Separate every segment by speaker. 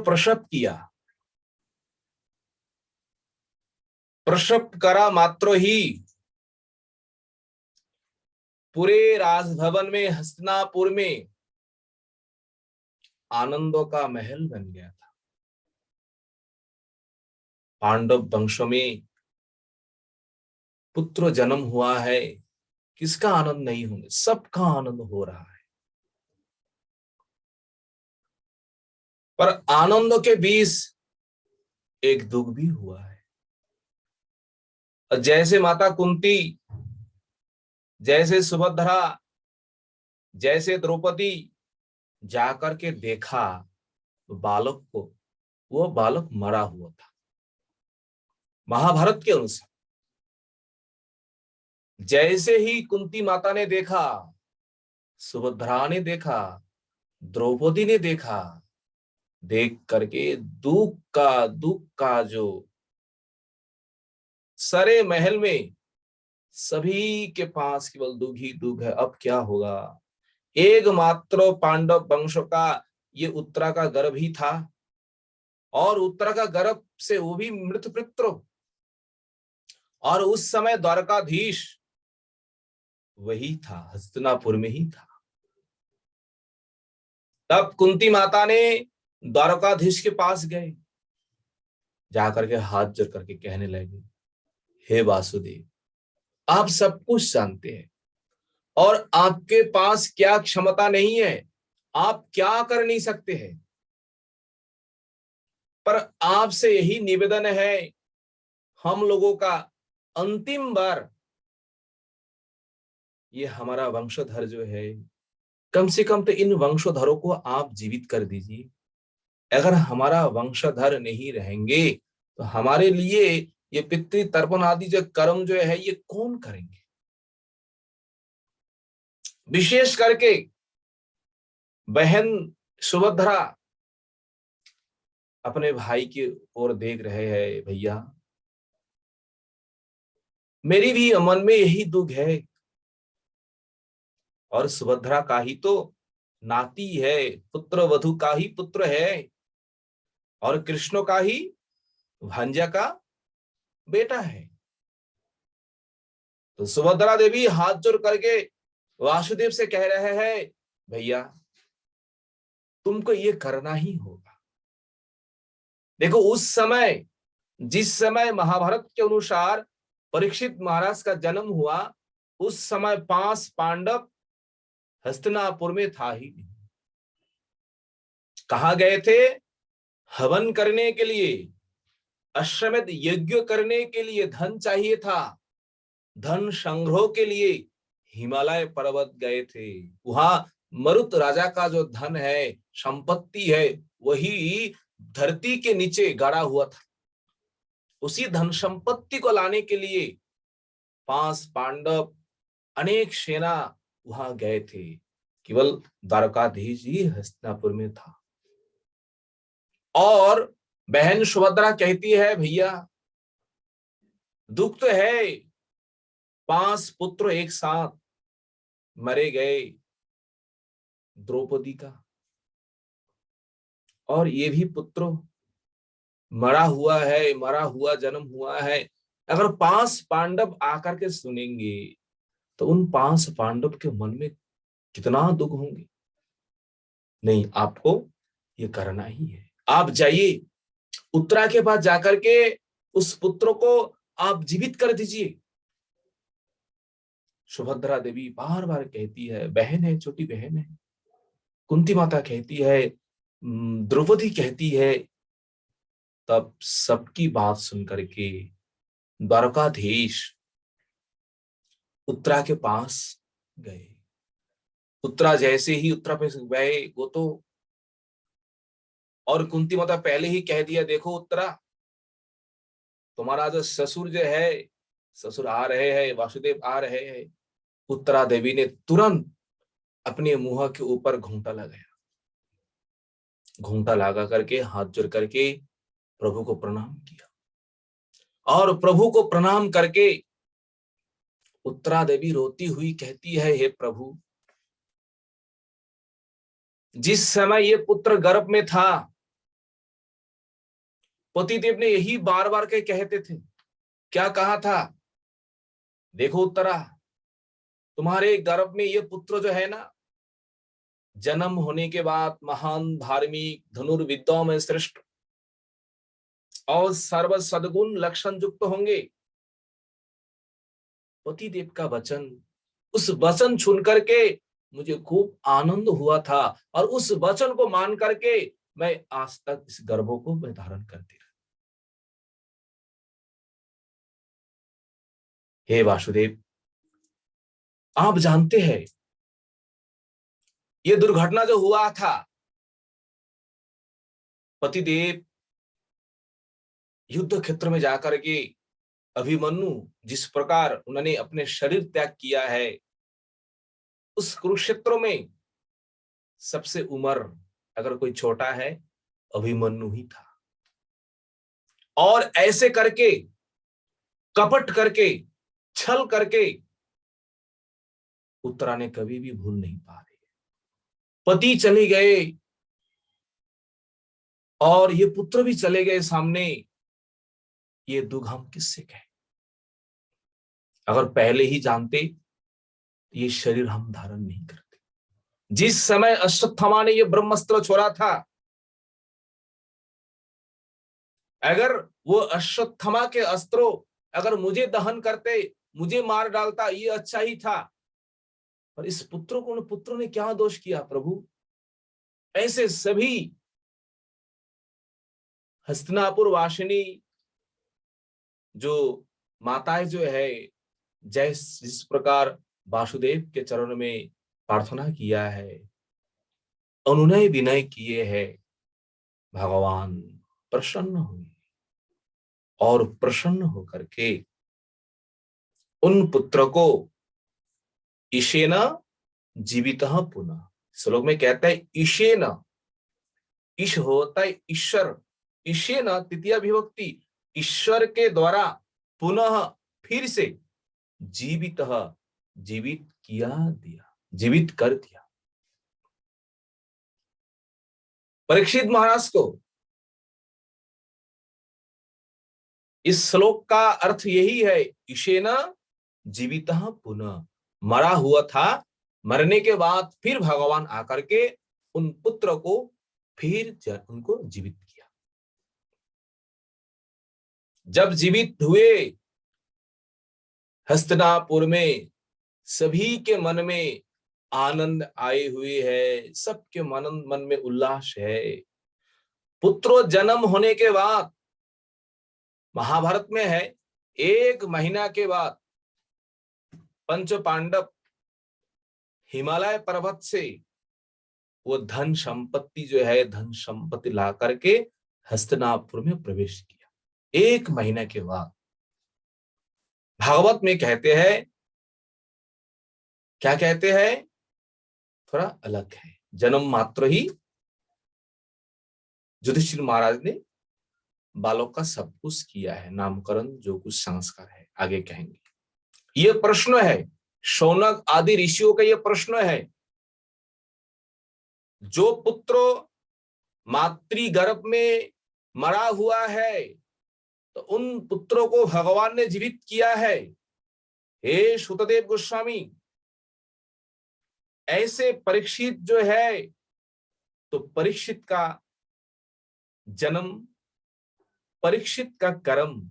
Speaker 1: प्रसव किया। प्रसव करा मात्र ही पूरे राजभवन में, हस्तिनापुर में आनंदों का महल बन गया था। पांडव वंश में पुत्र जन्म हुआ है, किसका आनंद नहीं होंगे, सबका आनंद हो रहा है। पर आनंदों के बीच एक दुख भी हुआ है। और जैसे माता कुंती, जैसे सुभद्रा, जैसे द्रौपदी जाकर के देखा बालक को, वो बालक मरा हुआ था। महाभारत के अनुसार जैसे ही कुंती माता ने देखा, सुभद्रा ने देखा, द्रौपदी ने देखा, देख करके दुख का जो सारे महल में सभी के पास केवल दुख ही दुख है। अब क्या होगा? एकमात्र पांडव वंश का ये उत्तरा का गर्भ ही था, और उत्तरा का गर्भ से वो भी मृत पितृ। और उस समय द्वारकाधीश वही था, हस्तिनापुर में ही था। तब कुंती माता ने द्वारकाधीश के पास गए, जाकर के हाथ जोड़ करके कहने लगे, हे वासुदेव, आप सब कुछ जानते हैं और आपके पास क्या क्षमता नहीं है, आप क्या कर नहीं सकते हैं, पर आपसे यही निवेदन है, हम लोगों का अंतिम बार ये हमारा वंशधर जो है, कम से कम तो इन वंशधरों को आप जीवित कर दीजिए। अगर हमारा वंशधर नहीं रहेंगे तो हमारे लिए ये पितृ तर्पण आदि जो कर्म जो है ये कौन करेंगे? विशेष करके बहन सुभद्रा अपने भाई की ओर देख रहे हैं, भैया मेरी भी मन में यही दुख है, और सुभद्रा का ही तो नाती है, पुत्र वधु का ही पुत्र है, और कृष्ण का ही भांजा का बेटा है। तो सुभद्रा देवी हाथ जोड़ करके वासुदेव से कह रहे हैं, भैया तुमको ये करना ही होगा। देखो उस समय, जिस समय महाभारत के अनुसार परीक्षित महाराज का जन्म हुआ, उस समय 5 पांडव हस्तिनापुर में था ही नहीं। कहा गए थे? हवन करने के लिए, अश्वमेध यज्ञ करने के लिए धन चाहिए था। धन संग्रह के लिए हिमालय पर्वत गए थे। वहां मरुत राजा का जो धन है, संपत्ति है, वही धरती के नीचे गाड़ा हुआ था। उसी धन संपत्ति को लाने के लिए 5 पांडव, अनेक सेना वहां गए थे। केवल द्वारकाधीश ही हस्तिनापुर में था। और बहन सुभद्रा कहती है, भैया दुख तो है, 5 पुत्र एक साथ मरे गए द्रौपदी का, और ये भी पुत्र मरा हुआ है, मरा हुआ जन्म हुआ है। अगर 5 पांडव आकर के सुनेंगे तो उन 5 पांडव के मन में कितना दुख होंगे। नहीं, आपको ये करना ही है। आप जाइए, उत्तरा के पास जाकर के उस पुत्र को आप जीवित कर दीजिए। सुभद्रा देवी बार बार कहती है, बहन है, छोटी बहन है। कुंती माता कहती है, द्रौपदी कहती है। तब सबकी बात सुनकर के द्वारकाधीश उत्तरा के पास गए। उत्तरा जैसे ही उत्तरा पे गए, वो तो, और कुंती माता पहले ही कह दिया, देखो उत्तरा, तुम्हारा जो ससुर जो है, ससुर आ रहे हैं, वासुदेव आ रहे हैं। उत्तरा देवी ने तुरंत अपने मुंह के ऊपर घूंटा लगाया। घूंटा लगा करके हाथ जोड़ करके प्रभु को प्रणाम किया, और प्रभु को प्रणाम करके उत्तरा देवी रोती हुई कहती है, हे प्रभु, जिस समय ये पुत्र गर्भ में था पतिदेव ने यही बार बार के कहते थे। क्या कहा था? देखो उत्तरा, तुम्हारे गर्भ में ये पुत्र जो है ना, जन्म होने के बाद महान धार्मिक धनुर्विद्वाओं में श्रेष्ठ और सर्व सद्गुण लक्षण युक्त होंगे। पतिदेव का वचन, उस वचन सुन करके मुझे खूब आनंद हुआ था और उस वचन को मान करके मैं आज तक इस गर्भों को मैं धारण करती रही। हे वासुदेव, आप जानते हैं ये दुर्घटना जो हुआ था, पतिदेव युद्ध क्षेत्र में जाकर के अभिमन्यु जिस प्रकार उन्होंने अपने शरीर त्याग किया है, उस कुरुक्षेत्र में सबसे उम्र अगर कोई छोटा है अभिमन्यु ही था। और ऐसे करके, कपट करके, छल करके उत्तरा ने कभी भी भूल नहीं पा रही। पति चले गए और ये पुत्र भी चले गए सामने, ये दुख हम किससे कहें? अगर पहले ही जानते ये शरीर हम धारण नहीं करते। जिस समय अश्वत्थामा ने ये ब्रह्मास्त्र छोड़ा था, अगर वो अश्वत्थामा के अस्त्रों अगर मुझे दहन करते, मुझे मार डालता, ये अच्छा ही था। पर इस पुत्र ने क्या दोष किया प्रभु? ऐसे सभी हस्तिनापुर वासिनी जो माताएं जो है, जिस प्रकार वासुदेव के चरण में प्रार्थना किया है, अनुनय विनय किए हैं, भगवान प्रसन्न हुए और प्रसन्न होकर के उन पुत्र को ईशेन जीवितः पुनः, श्लोक में कहता है ईशेन, ईश होता है ईश्वर, ईशेन तृतीया विभक्ति, ईश्वर के द्वारा पुनः फिर से जीवितः, जीवित किया दिया, जीवित कर दिया। परीक्षित महाराज को इस श्लोक का अर्थ यही है, ईशेन जीवितः पुनः, मरा हुआ था, मरने के बाद फिर भगवान आकर के उन पुत्र को फिर उनको जीवित किया। जब जीवित हुए, हस्तिनापुर में सभी के मन में आनंद आए हुए है, सबके मन में उल्लास है। पुत्र जन्म होने के बाद, महाभारत में है, 1 महीना के बाद पंच पांडव हिमालय पर्वत से वो धन संपत्ति जो है, धन संपत्ति ला करके हस्तिनापुर में प्रवेश किया। 1 महीने के बाद भागवत में कहते हैं, क्या कहते हैं, थोड़ा अलग है। जन्म मात्र ही युधिष्ठिर महाराज ने बालक का सब कुछ किया है, नामकरण जो कुछ संस्कार है आगे कहेंगे। ये प्रश्न है, शौनक आदि ऋषियों का ये प्रश्न है, जो पुत्र मातृगर्भ में मरा हुआ है तो उन पुत्रों को भगवान ने जीवित किया है। हे सुतदेव गोस्वामी, ऐसे परीक्षित जो है, तो परीक्षित का जन्म, परीक्षित का कर्म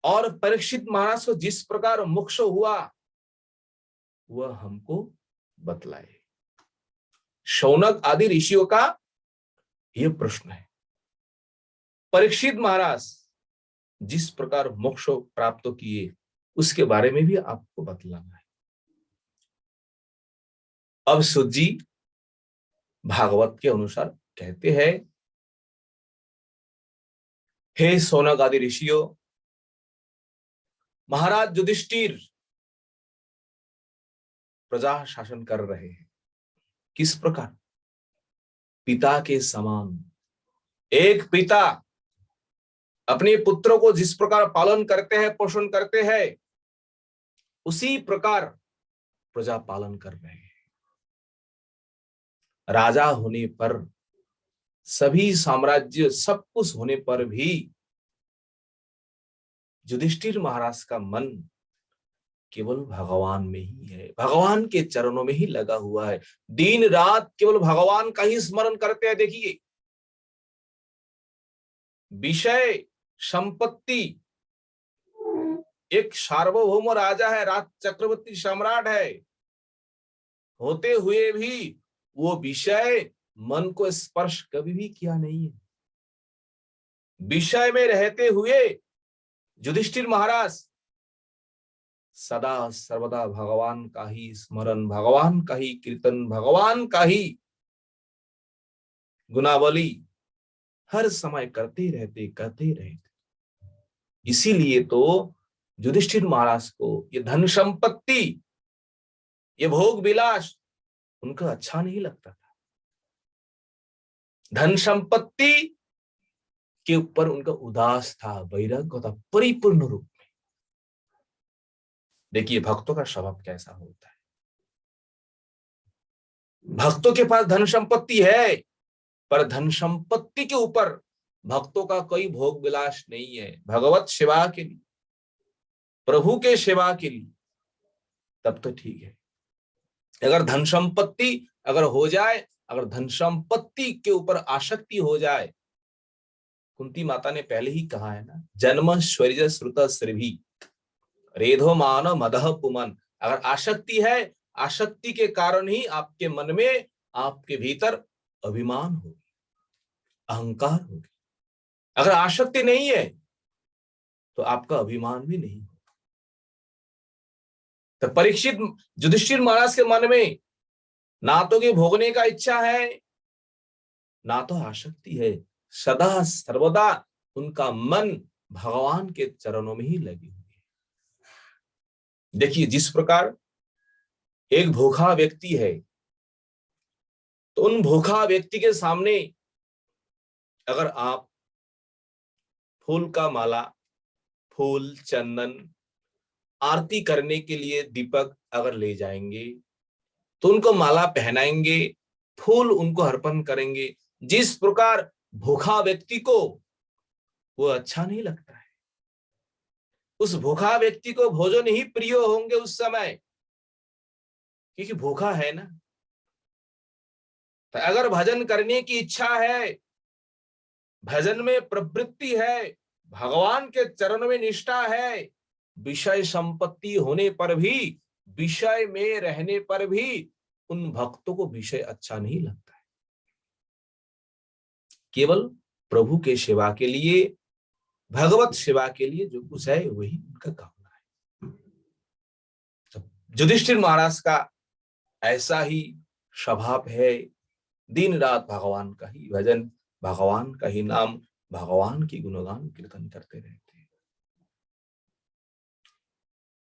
Speaker 1: और परीक्षित महाराज को जिस प्रकार मोक्ष हुआ वह हमको बतलाए। शौनक आदि ऋषियों का यह प्रश्न है। परीक्षित महाराज जिस प्रकार मोक्ष प्राप्त किए उसके बारे में भी आपको बतलाना है। अब सुत जी भागवत के अनुसार कहते हैं, हे शौनक आदि ऋषियों, महाराज युधिष्ठिर प्रजा शासन कर रहे हैं। किस प्रकार? पिता के समान। एक पिता अपने पुत्रों को जिस प्रकार पालन करते हैं, पोषण करते हैं, उसी प्रकार प्रजा पालन कर रहे हैं। राजा होने पर सभी साम्राज्य सब कुछ होने पर भी युधिष्ठिर महाराज का मन केवल भगवान में ही है, भगवान के चरणों में ही लगा हुआ है। दिन रात केवल भगवान का ही स्मरण करते हैं। देखिए, विषय संपत्ति, एक सार्वभौम राजा है, राज चक्रवर्ती सम्राट है, होते हुए भी वो विषय मन को स्पर्श कभी भी किया नहीं है। विषय में रहते हुए युधिष्ठिर महाराज सदा सर्वदा भगवान का ही स्मरण, भगवान का ही कीर्तन, भगवान का ही गुणावली हर समय करते रहते। इसीलिए तो युधिष्ठिर महाराज को ये धन संपत्ति, ये भोग विलास उनका अच्छा नहीं लगता था। धन संपत्ति के ऊपर उनका उदास था, वैराग्य था परिपूर्ण रूप में। देखिए भक्तों का स्वभाव कैसा होता है। भक्तों के पास धन संपत्ति है, पर धन संपत्ति के ऊपर भक्तों का कोई भोग विलास नहीं है। भगवत सेवा के लिए, प्रभु के सेवा के लिए, तब तो ठीक है। अगर धन संपत्ति अगर हो जाए, अगर धन संपत्ति के ऊपर आसक्ति हो जाए, कुंती माता ने पहले ही कहा है ना, जन्म स्वरिज श्रुत श्रीभी रेधो मान मदह पुमन। अगर आसक्ति है, आसक्ति के कारण ही आपके मन में, आपके भीतर अभिमान होगी, अहंकार होगी। अगर आसक्ति नहीं है तो आपका अभिमान भी नहीं होगा। तो परीक्षित युधिष्ठिर महाराज के मन में ना तो कि भोगने का इच्छा है, ना तो आसक्ति है, सदा सर्वदा उनका मन भगवान के चरणों में ही लगी हुई है। देखिए, जिस प्रकार एक भूखा व्यक्ति है, तो उन भूखा व्यक्ति के सामने अगर आप फूल का माला, फूल, चंदन, आरती करने के लिए दीपक अगर ले जाएंगे, तो उनको माला पहनाएंगे, फूल उनको अर्पण करेंगे, जिस प्रकार भूखा व्यक्ति को वो अच्छा नहीं लगता है, उस भूखा व्यक्ति को भोजन ही प्रिय होंगे उस समय, क्योंकि भूखा है ना। तो अगर भजन करने की इच्छा है, भजन में प्रवृत्ति है, भगवान के चरण में निष्ठा है, विषय संपत्ति होने पर भी, विषय में रहने पर भी उन भक्तों को विषय अच्छा नहीं लगता है। केवल प्रभु के सेवा के लिए, भगवत सेवा के लिए जो कुछ है वही उनका कामना है। युधिष्ठिर महाराज का ऐसा ही स्वभाव है, दिन रात भगवान का ही भजन, भगवान का ही नाम, भगवान की गुणगान कीर्तन करते रहते हैं।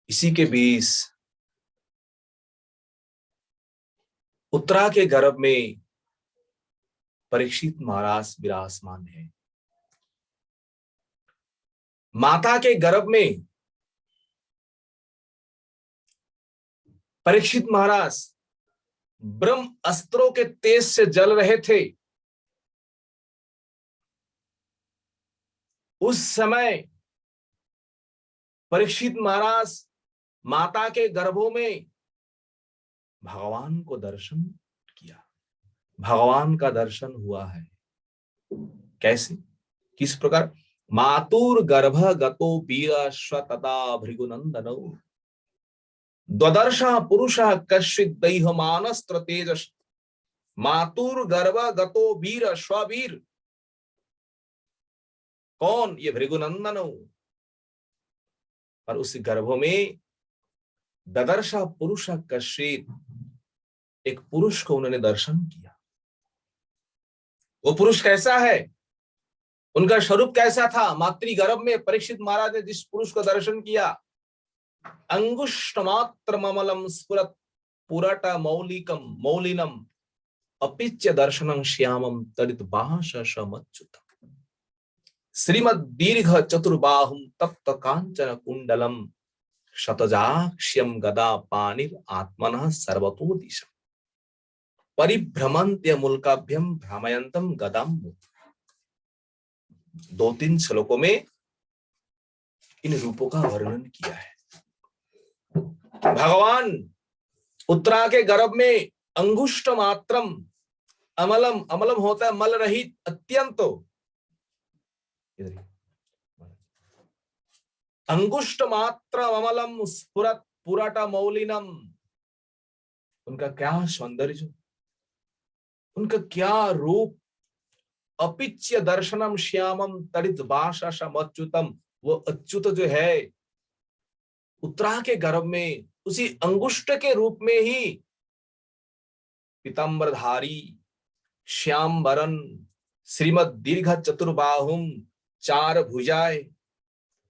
Speaker 1: इसी के बीच उत्तरा के गर्भ में परीक्षित महाराज विराजमान है। माता के गर्भ में परीक्षित महाराज ब्रह्म अस्त्रों के तेज से जल रहे थे। उस समय परीक्षित महाराज माता के गर्भों में भगवान को दर्शन किया, भगवान का दर्शन हुआ है। कैसे, किस प्रकार? मातुर गर्भ गतो वीर स्वतता भृगुनंदनौ द्वदर्श पुरुष कश्चित दैहमानस्त्र तेजस। मातुर गर्भ गतो वीर स्ववीर, कौन? ये भृगुनंदनौ। और उस गर्भ में ददर्श पुरुष कश्चित, एक पुरुष को उन्होंने दर्शन किया। वो पुरुष कैसा है, उनका स्वरूप कैसा था? मातृगर्भ में परीक्षित महाराज ने जिस पुरुष को दर्शन किया, अंगुष्ठ मात्र ममलम स्फुरत पुरट मौलिकम मौलिनम अपिच्य दर्शनं श्यामम तडित बाशमच्युतम श्रीमद दीर्घ चतुर्बाहुम तप्त कांचन कुंडलम शतजाक्ष्यम गदा पाणिर आत्मनः सर्वतो दिशम। परिभ्रमन्त्य मुल्काभ्यम भ्रामयन्तम गदाम। 2-3 श्लोकों में इन रूपों का वर्णन किया है। भगवान उत्तरा के गर्भ में अंगुष्ठ मात्रम, अमलम, अमलम होता है मल रहित, अत्यंत अंगुष्ठ मात्र अमलम स्फुरत पुराट मौलिनम। उनका क्या सौंदर्य, उनका क्या रूप, अपिच्य दर्शनम श्यामम तड़ित भाषाशम अच्युतम। वो अच्युत जो है उत्तरा के गर्भ में उसी अंगुष्ठ के रूप में ही पीतांबरधारी, श्याम वरन, श्रीमद दीर्घ चतुर्बाहुम, 4 भुजाएं,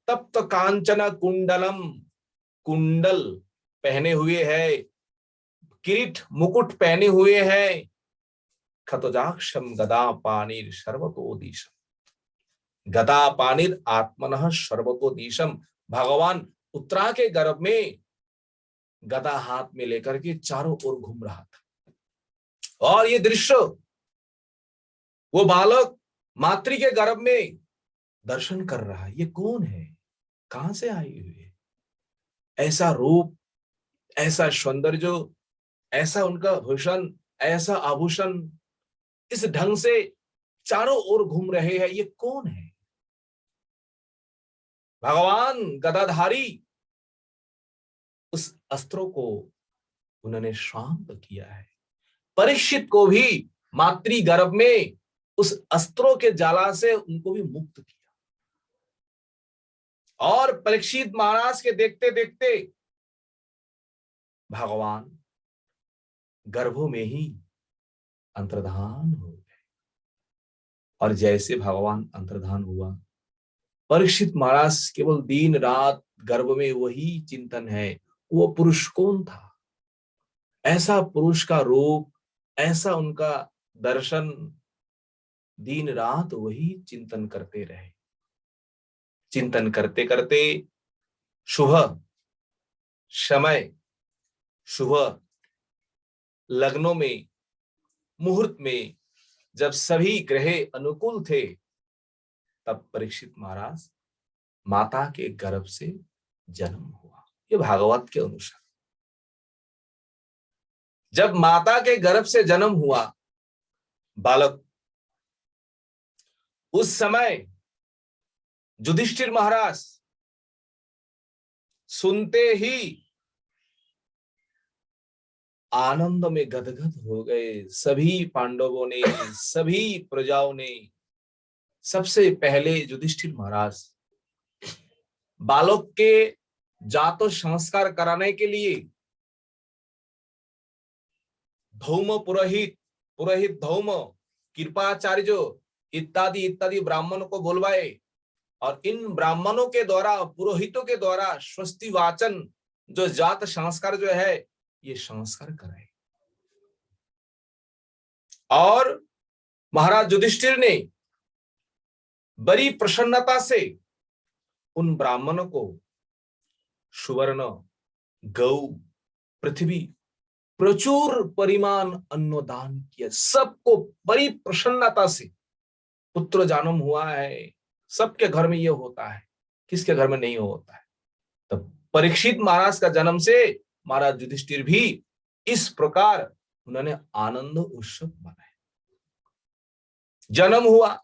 Speaker 1: तप्त कांचन कुंडलम, कुंडल पहने हुए है, किरीट मुकुट पहने हुए हैं, खतजाक्षम गदा पानिर सर्वतोदीशम। गदा पानिर आत्मनः सर्वतोदीशम। भगवान उत्तरा के गर्भ में गदा हाथ में लेकर के चारों ओर घूम रहा था। और ये दृश्य वो बालक मातृ के गर्भ में दर्शन कर रहा है। ये कौन है, कहां से आई हुई है? ऐसा रूप, ऐसा सौंदर्य, ऐसा उनका भूषण, ऐसा आभूषण, इस ढंग से चारों ओर घूम रहे हैं, ये कौन है? भगवान गदाधारी उस अस्त्रों को उन्होंने शांत किया है। परीक्षित को भी मातृ गर्भ में उस अस्त्रों के जाला से उनको भी मुक्त किया। और परीक्षित महाराज के देखते देखते भगवान गर्भों में ही अंतर्धान हो गए। और जैसे भगवान अंतर्धान हुआ, परीक्षित महाराज केवल दिन रात गर्भ में वही चिंतन है, वो पुरुष कौन था? ऐसा पुरुष का रूप, ऐसा उनका दर्शन, दिन रात वही चिंतन करते रहे। चिंतन करते करते शुभ समय, शुभ लग्नों में, मुहूर्त में जब सभी ग्रह अनुकूल थे, तब परीक्षित महाराज माता के गर्भ से जन्म हुआ। ये भागवत के अनुसार जब माता के गर्भ से जन्म हुआ बालक, उस समय युधिष्ठिर महाराज सुनते ही आनंद में गदगद हो गए। सभी पांडवों ने, सभी प्रजाओं ने, सबसे पहले युधिष्ठिर महाराज बालक के जात संस्कार कराने के लिए धौम पुरोहित, पुरोहित धौम, कृपाचार्य इत्यादि इत्यादि ब्राह्मणों को बुलवाए। और इन ब्राह्मणों के द्वारा, पुरोहितों के द्वारा स्वस्ति वाचन, जो जात संस्कार जो है, ये संस्कार कराए। और महाराज युधिष्ठिर ने बड़ी प्रसन्नता से उन ब्राह्मणों को सुवर्ण, गौ, पृथ्वी, प्रचुर परिमाण अन्नदान किया। सबको बड़ी प्रसन्नता से, पुत्र जन्म हुआ है, सबके घर में यह होता है, किसके घर में नहीं होता है। तब परीक्षित महाराज का जन्म से महाराज युधिष्ठिर भी इस प्रकार उन्होंने आनंद उत्सव मनाए। जन्म हुआ,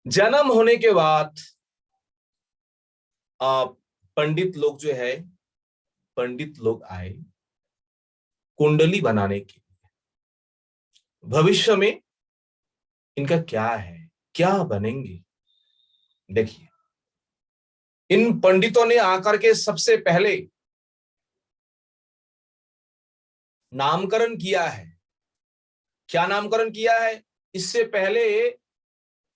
Speaker 1: जन्म होने के बाद पंडित लोग जो है, पंडित लोग आए कुंडली बनाने के लिए। भविष्य में इनका क्या है, क्या बनेंगे। देखिए, इन पंडितों ने आकर के सबसे पहले नामकरण किया है। क्या नामकरण किया है? इससे पहले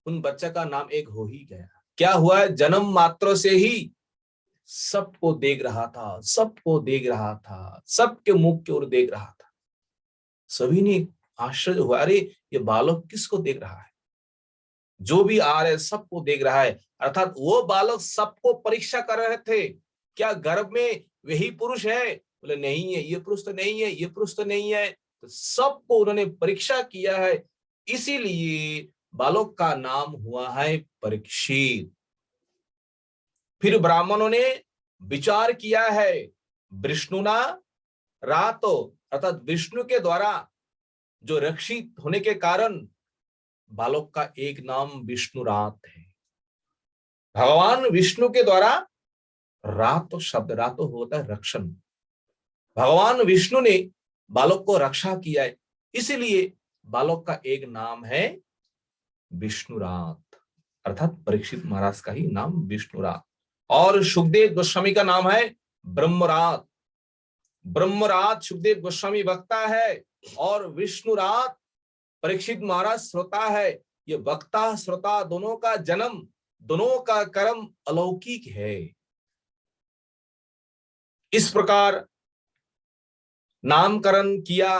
Speaker 1: उन बच्चा का नाम एक हो ही गया। क्या हुआ है? जन्म मात्र से ही सबको देख रहा था, सबको देख रहा था, सबके मुख की ओर देख रहा था। सभी ने आश्चर्य हुआ, अरे ये बालक किसको देख रहा है? जो भी आ रहे सबको देख रहा है। अर्थात वो बालक सबको परीक्षा कर रहे थे, क्या गर्भ में वही पुरुष है? बोले नहीं है, ये पुरुष तो नहीं है, ये पुरुष तो नहीं है। तो सबको उन्होंने परीक्षा किया है, इसीलिए बालक का नाम हुआ है परीक्षित। फिर ब्राह्मणों ने विचार किया है, विष्णुना रातो, अर्थात विष्णु के द्वारा जो रक्षित होने के कारण बालक का एक नाम विष्णुरात है। भगवान विष्णु के द्वारा, रात शब्द, रात होता है रक्षण, भगवान विष्णु ने बालक को रक्षा किया है, इसीलिए बालक का एक नाम है विष्णुरात, अर्थात परीक्षित महाराज का ही नाम विष्णुरात। और सुखदेव गोस्वामी का नाम है ब्रह्मरात। ब्रह्मरात सुखदेव गोस्वामी वक्ता है और विष्णुरात परीक्षित महाराज श्रोता है। ये वक्ता श्रोता दोनों का जन्म, दोनों का कर्म अलौकिक है। इस प्रकार नामकरण किया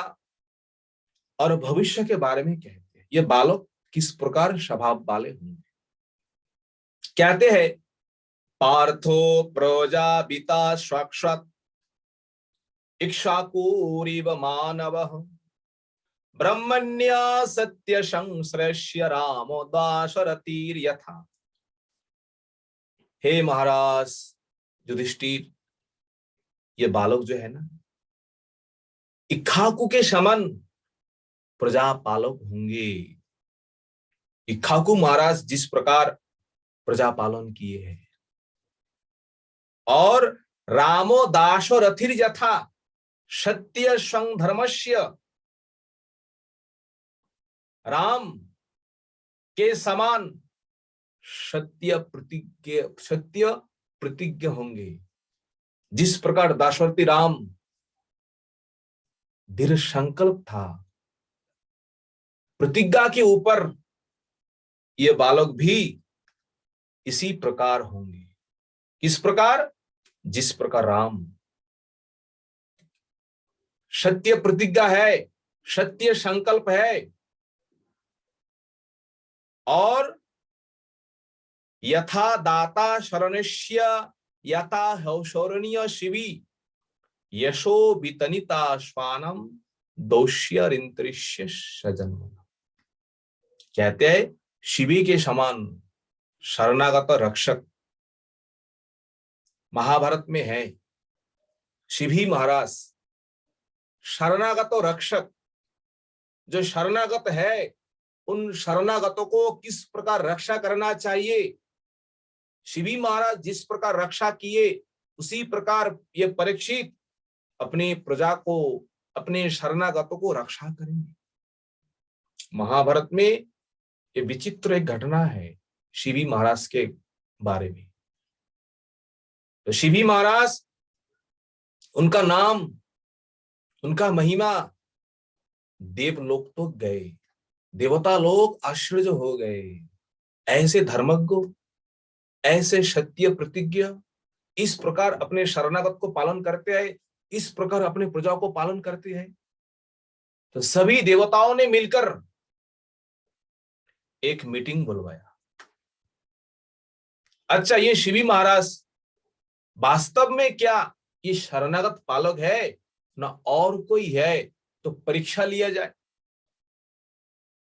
Speaker 1: और भविष्य के बारे में कहते हैं, ये बालक किस प्रकार स्वभाव वाले होंगे। कहते हैं, पार्थो प्रजापिता साक्षात् इक्ष्वाकुरिव मानवः ब्रह्मण्य सत्य संश्रेष्य रामो दाशरथिर्यथा। हे महाराज युधिष्ठिर, ये बालक जो है ना, इक्ष्वाकु के समान प्रजापालक होंगे। इक्ष्वाकु महाराज जिस प्रकार प्रजापालन किए हैं, और रामो दासो रथिर यथा सत्य संधर्मस्य, राम के समान सत्य प्रतिज्ञ होंगे। जिस प्रकार दाशरथी राम दृढ़ संकल्प था, प्रतिज्ञा के ऊपर ये बालक भी इसी प्रकार होंगे। किस प्रकार? जिस प्रकार राम सत्य प्रतिज्ञा है, सत्य संकल्प है, और यथा दाता शरणस्य यथा हौशरणीय शिवी यशो वितनिता श्वानम दोष्यरिंत्रिष्य सजन्म। कहते हैं, शिवी के समान शरणागत रक्षक महाभारत में है। शिवी महाराज शरणागत रक्षक, जो शरणागत है उन शरणागतों को किस प्रकार रक्षा करना चाहिए, शिवी महाराज जिस प्रकार रक्षा किए, उसी प्रकार ये परीक्षित अपने प्रजा को, अपने शरणागतों को रक्षा करेंगे। महाभारत में ये विचित्र एक घटना है शिवी महाराज के बारे में। तो शिवी महाराज, उनका नाम, उनका महिमा, देवलोक तो गए, देवता लोग आश्चर्य हो गए। ऐसे धर्मज्ञ, ऐसे सत्य प्रतिज्ञ, इस प्रकार अपने शरणागत को पालन करते हैं, इस प्रकार अपने प्रजा को पालन करते हैं। तो सभी देवताओं ने मिलकर एक मीटिंग बुलवाया। अच्छा, ये शिवी महाराज वास्तव में क्या ये शरणागत पालक है ना और कोई है, तो परीक्षा लिया जाए,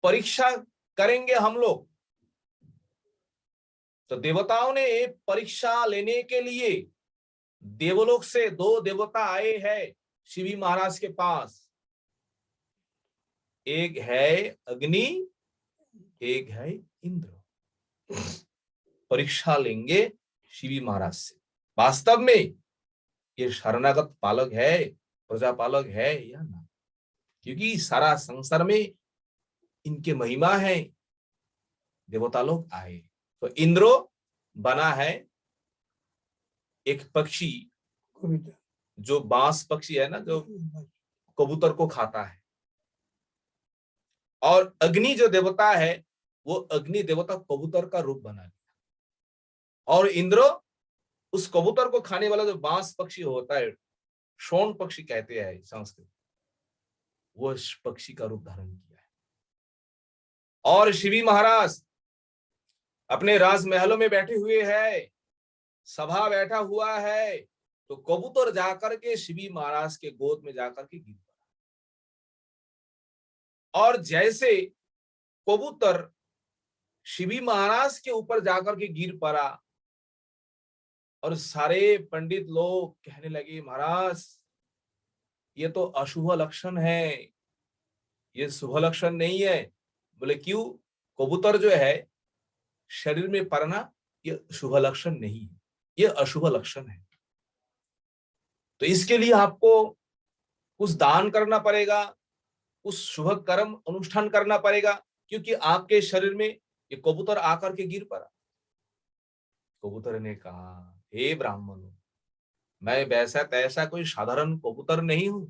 Speaker 1: परीक्षा करेंगे हम लोग। तो देवताओं ने परीक्षा लेने के लिए देवलोक से दो देवता आए हैं शिवी महाराज के पास। एक है अग्नि, एक है इंद्र। परीक्षा लेंगे शिवी महाराज से, वास्तव में ये शरणागत पालक है, प्रजापालक है या ना, क्योंकि सारा संसार में इनके महिमा है। देवता लोग आए तो इंद्रो बना है एक पक्षी, जो बांस पक्षी है ना, जो कबूतर को खाता है। और अग्नि जो देवता है, वो अग्नि देवता कबूतर का रूप बना लिया। और इंद्र उस कबूतर को खाने वाला जो बांस पक्षी होता है, शोण पक्षी कहते हैं संस्कृत, वो पक्षी का रूप धारण किया है। और शिवी महाराज अपने राजमहलों में बैठे हुए हैं, सभा बैठा हुआ है, तो कबूतर जाकर के शिवी महाराज के गोद में जाकर के गिर पड़ा। और जैसे कबूतर शिवी महाराज के ऊपर जाकर के गिर पड़ा और सारे पंडित लोग कहने लगे, महाराज ये तो अशुभ लक्षण है, ये शुभ लक्षण नहीं है। बोले क्यों? कबूतर जो है शरीर में पड़ना ये शुभ लक्षण नहीं है, ये अशुभ लक्षण है। तो इसके लिए आपको कुछ दान करना पड़ेगा, कुछ शुभ कर्म अनुष्ठान करना पड़ेगा, क्योंकि आपके शरीर में ये कबूतर आकर के गिर पड़ा। कबूतर ने कहा, हे ब्राह्मणों, मैं वैसा तैसा कोई साधारण कबूतर नहीं हूं,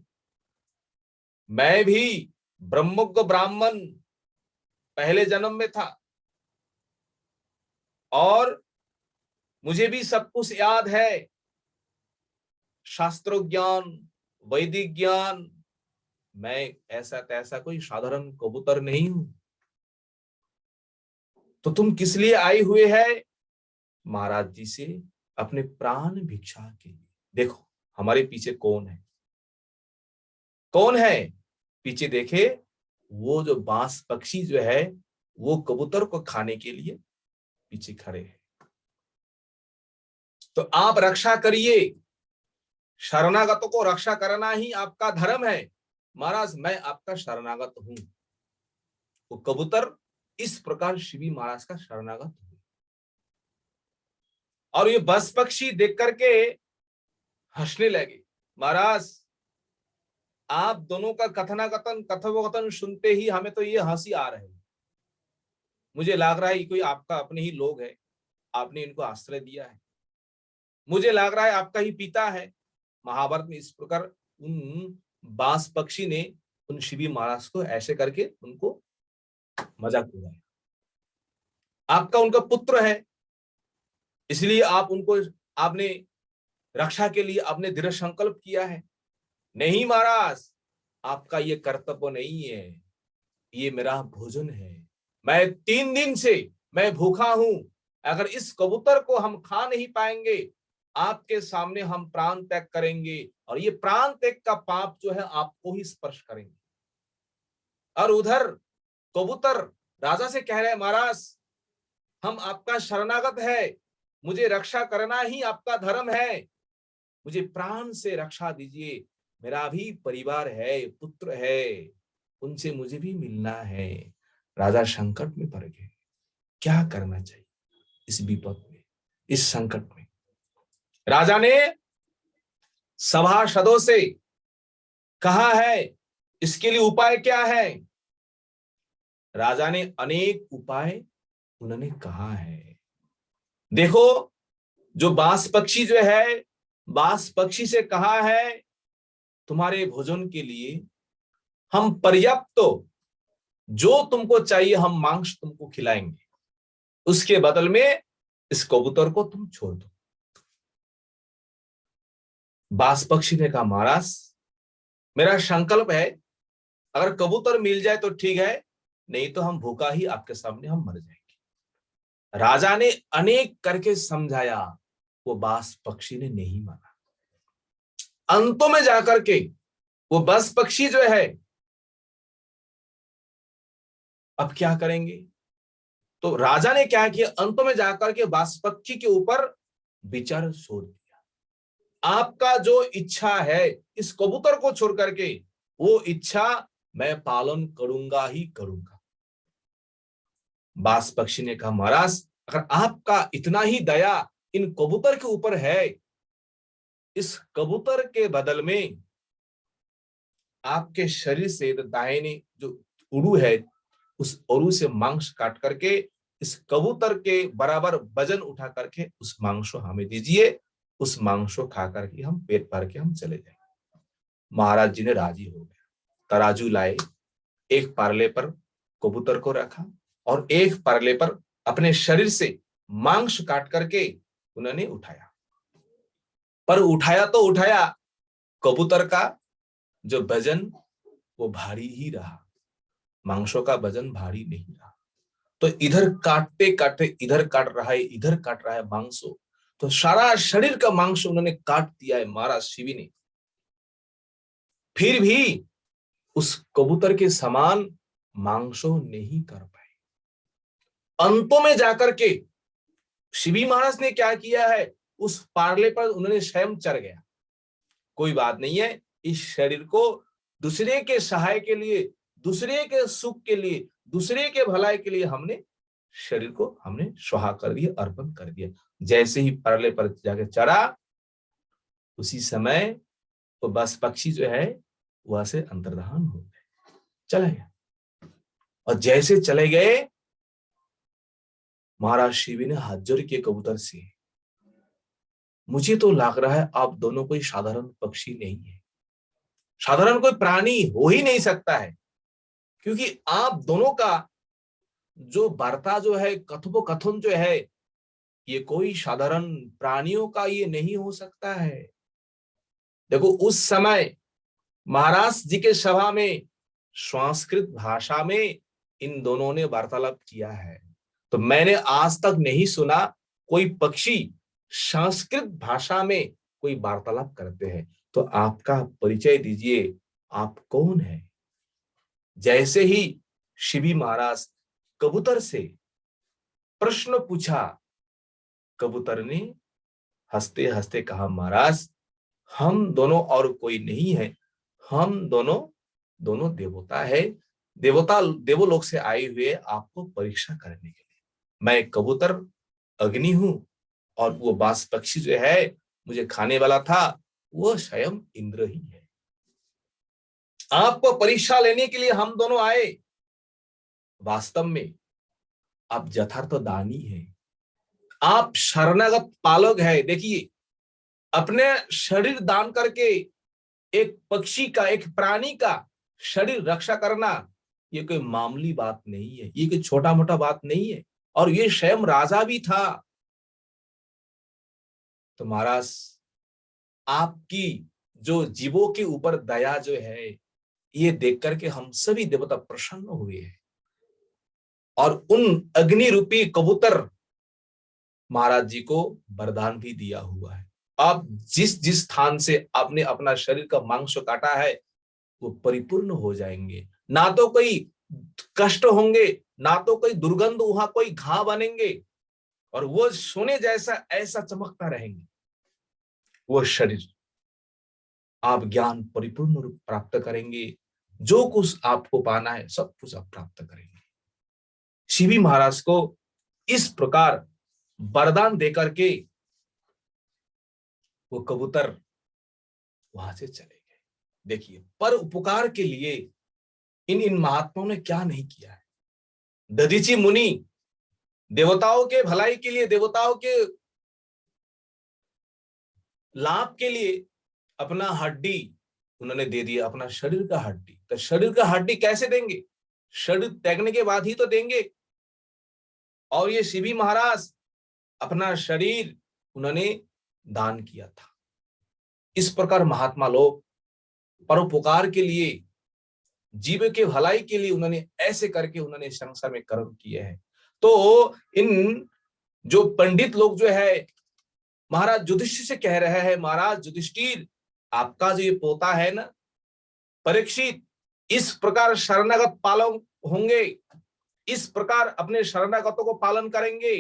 Speaker 1: मैं भी ब्रह्मज्ञ ब्राह्मण पहले जन्म में था और मुझे भी सब कुछ याद है, शास्त्रों ज्ञान, वैदिक ज्ञान, मैं ऐसा तैसा कोई साधारण कबूतर नहीं हूं। तो तुम किस लिए आई हुए है? महाराज जी से अपने प्राण भिक्षा के लिए। देखो हमारे पीछे कौन है, कौन है? पीछे देखे, वो जो बांस पक्षी जो है वो कबूतर को खाने के लिए पीछे खड़े हैं। तो आप रक्षा करिए, शरणागतों को रक्षा करना ही आपका धर्म है। महाराज मैं आपका शरणागत हूं। वो कबूतर इस प्रकार शिवी महाराज का शरणागत हुए और ये बस पक्षी देख करके हंसने लगे। महाराज आप दोनों का कथोपकथन सुनते ही हमें तो ये हंसी आ रही है। मुझे लग रहा है ये कोई आपका अपने ही लोग है, आपने इनको आश्रय दिया है। मुझे लग रहा है आपका ही पिता है। महाभारत में इस प्रकार उन बांस पक्षी ने उन शिवी महाराज को ऐसे करके उनको मजाक उड़ाया। आपका उनका पुत्र है, इसलिए आप उनको आपने रक्षा के लिए आपने दृढ़ संकल्प किया है। नहीं महाराज, आपका ये कर्तव्य नहीं है, ये मेरा भोजन है। मैं 3 दिन से मैं भूखा हूं, अगर इस कबूतर को हम खा नहीं पाएंगे आपके सामने हम प्राण त्याग करेंगे और ये प्राण त्याग का पाप जो है आपको ही स्पर्श करेंगे। और उधर कबूतर राजा से कह रहे हैं, महाराज हम आपका शरणागत है, मुझे रक्षा करना ही आपका धर्म है, मुझे प्राण से रक्षा दीजिए, मेरा भी परिवार है, पुत्र है, उनसे मुझे भी मिलना है। राजा संकट में पड़ गए, क्या करना चाहिए इस विपद में, इस संकट में? राजा ने सभासदों से कहा है इसके लिए उपाय क्या है? राजा ने अनेक उपाय उन्होंने कहा है। देखो जो बांस पक्षी जो है, बांस पक्षी से कहा है तुम्हारे भोजन के लिए हम पर्याप्त जो तुमको चाहिए हम मांस तुमको खिलाएंगे, उसके बदल में इस कबूतर को तुम छोड़ दो। बांस पक्षी ने कहा, महाराज मेरा संकल्प है, अगर कबूतर मिल जाए तो ठीक है, नहीं तो हम भूखा ही आपके सामने हम मर जाएंगे। राजा ने अनेक करके समझाया, वो बांस पक्षी ने नहीं माना। अंतों में जाकर के वो बांस पक्षी जो है अब क्या करेंगे? तो राजा ने क्या किया, अंतों में जाकर के बांस पक्षी के ऊपर विचार छोड़ दिया। आपका जो इच्छा है इस कबूतर को छोड़ करके, वो इच्छा मैं पालन करूंगा ही करूंगा। बांस पक्षी ने कहा, महाराज अगर आपका इतना ही दया इन कबूतर के ऊपर है, इस कबूतर के बदल में आपके शरीर से दाहिने जो उड़ू है उस उड़ू से मांस काट करके इस कबूतर के बराबर वजन उठा करके उस मांस को हमें दीजिए, उस मांस को खा करके हम पेट भर के हम चले जाएंगे। महाराज जी ने राजी हो गया, तराजू लाए, एक पारले पर कबूतर को रखा और एक पारले पर अपने शरीर से मांस काट करके उन्होंने उठाया। पर उठाया तो उठाया, कबूतर का जो वजन वो भारी ही रहा, मांसों का वजन भारी नहीं रहा। तो इधर काटते काटते इधर काट रहा है, इधर काट रहा है मांसों, तो सारा शरीर का मांस उन्होंने काट दिया है महाराज शिवी ने। फिर भी उस कबूतर के समान मांगशो नहीं कर पाए। अंतों में जाकर के शिवी महाराज ने क्या किया है, उस पारले पर उन्होंने स्वयं चढ़ गया। कोई बात नहीं है, इस शरीर को दूसरे के सहाय के लिए, दूसरे के सुख के लिए, दूसरे के भलाई के लिए हमने शरीर को हमने स्वाहा कर दिया, अर्पण कर दिया। जैसे ही परले पर जाके चढ़ा, उसी समय वो बस पक्षी जो है वहां से अंतर्धान हो गए, चले गए। और जैसे चले गए, महाराज शिवी ने हाथ जोड़ के कबूतर से, मुझे तो लग रहा है आप दोनों कोई साधारण पक्षी नहीं है, साधारण कोई प्राणी हो ही नहीं सकता है, क्योंकि आप दोनों का जो वार्ता जो है, कथोपकथन जो है, ये कोई साधारण प्राणियों का ये नहीं हो सकता है। देखो उस समय महाराज जी के सभा में संस्कृत भाषा में इन दोनों ने वार्तालाप किया है। तो मैंने आज तक नहीं सुना कोई पक्षी संस्कृत भाषा में कोई वार्तालाप करते हैं। तो आपका परिचय दीजिए, आप कौन है। जैसे ही शिवी महाराज कबूतर से प्रश्न पूछा, कबूतर ने हंसते हंसते कहा, महाराज हम दोनों और कोई नहीं है, हम दोनों दोनों देवता है, देवता देवलोक से आए हुए आपको परीक्षा करने के लिए। मैं कबूतर अग्नि हूं, और वो बास पक्षी जो है मुझे खाने वाला था, वो स्वयं इंद्र ही है। आपको परीक्षा लेने के लिए हम दोनों आए। वास्तव में आप यथार्थ दानी है, आप शरणागत पालक है। देखिए, अपने शरीर दान करके एक पक्षी का, एक प्राणी का शरीर रक्षा करना, ये कोई मामूली बात नहीं है, ये कोई छोटा मोटा बात नहीं है। और ये स्वयं राजा भी था। तो महाराज, आपकी जो जीवों के ऊपर दया जो है, ये देख करके हम सभी देवता प्रसन्न हुए हैं। और उन अग्नि रूपी कबूतर महाराज जी को वरदान भी दिया हुआ है। आप जिस जिस स्थान से आपने अपना शरीर का मांस काटा है, वो परिपूर्ण हो जाएंगे। ना तो कोई कष्ट होंगे, ना तो कोई दुर्गंध, वहां कोई घाव बनेंगे, और वो सोने जैसा ऐसा चमकता रहेंगे वो शरीर। आप ज्ञान परिपूर्ण रूप प्राप्त करेंगे, जो कुछ आपको पाना है सब कुछ आप प्राप्त करेंगे। शिवी महाराज को इस प्रकार वरदान देकर के वो कबूतर वहां से चले गए। देखिए, पर उपकार के लिए इन महात्माओं ने क्या नहीं किया है। दधीची मुनि देवताओं के भलाई के लिए, देवताओं के लाभ के लिए अपना हड्डी उन्होंने दे दिया, अपना शरीर का हड्डी। तो शरीर का हड्डी कैसे देंगे, शरीर त्यागने के बाद ही तो देंगे। और ये शिवी महाराज अपना शरीर उन्होंने दान किया था। इस प्रकार महात्मा लोग परोपकार के लिए, जीव के भलाई के लिए उन्होंने ऐसे करके उन्होंने संसार में कर्म किए हैं। तो इन जो पंडित लोग जो है महाराज युधिष्ठिर से कह रहे हैं, महाराज युधिष्ठिर, आपका जो ये पोता है ना परीक्षित, इस प्रकार शरणागत पालन होंगे, इस प्रकार अपने शरणागतों को पालन करेंगे।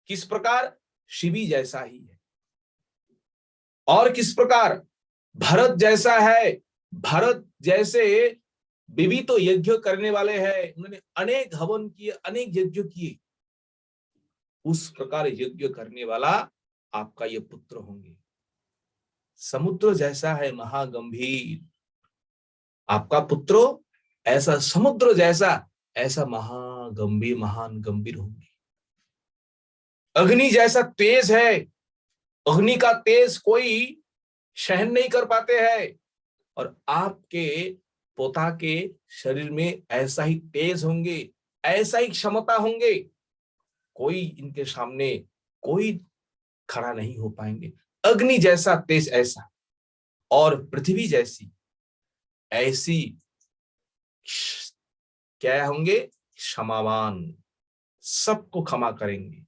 Speaker 1: किस प्रकार, शिवी जैसा ही है। और किस प्रकार, भरत जैसा है। भरत जैसे विविध तो यज्ञ करने वाले हैं, उन्होंने अनेक हवन किए, अनेक यज्ञ किए। उस प्रकार यज्ञ करने वाला आपका ये पुत्र होंगे। समुद्र जैसा है महागंभीर, आपका पुत्र ऐसा समुद्र जैसा ऐसा महागंभीर, महान गंभीर होंगे। अग्नि जैसा तेज है, अग्नि का तेज कोई सहन नहीं कर पाते हैं। और आपके पोता के शरीर में ऐसा ही तेज होंगे, ऐसा ही क्षमता होंगे, कोई इनके सामने कोई खड़ा नहीं हो पाएंगे। अग्नि जैसा तेज ऐसा, और पृथ्वी जैसी ऐसी क्या होंगे, क्षमावान, सबको क्षमा करेंगे।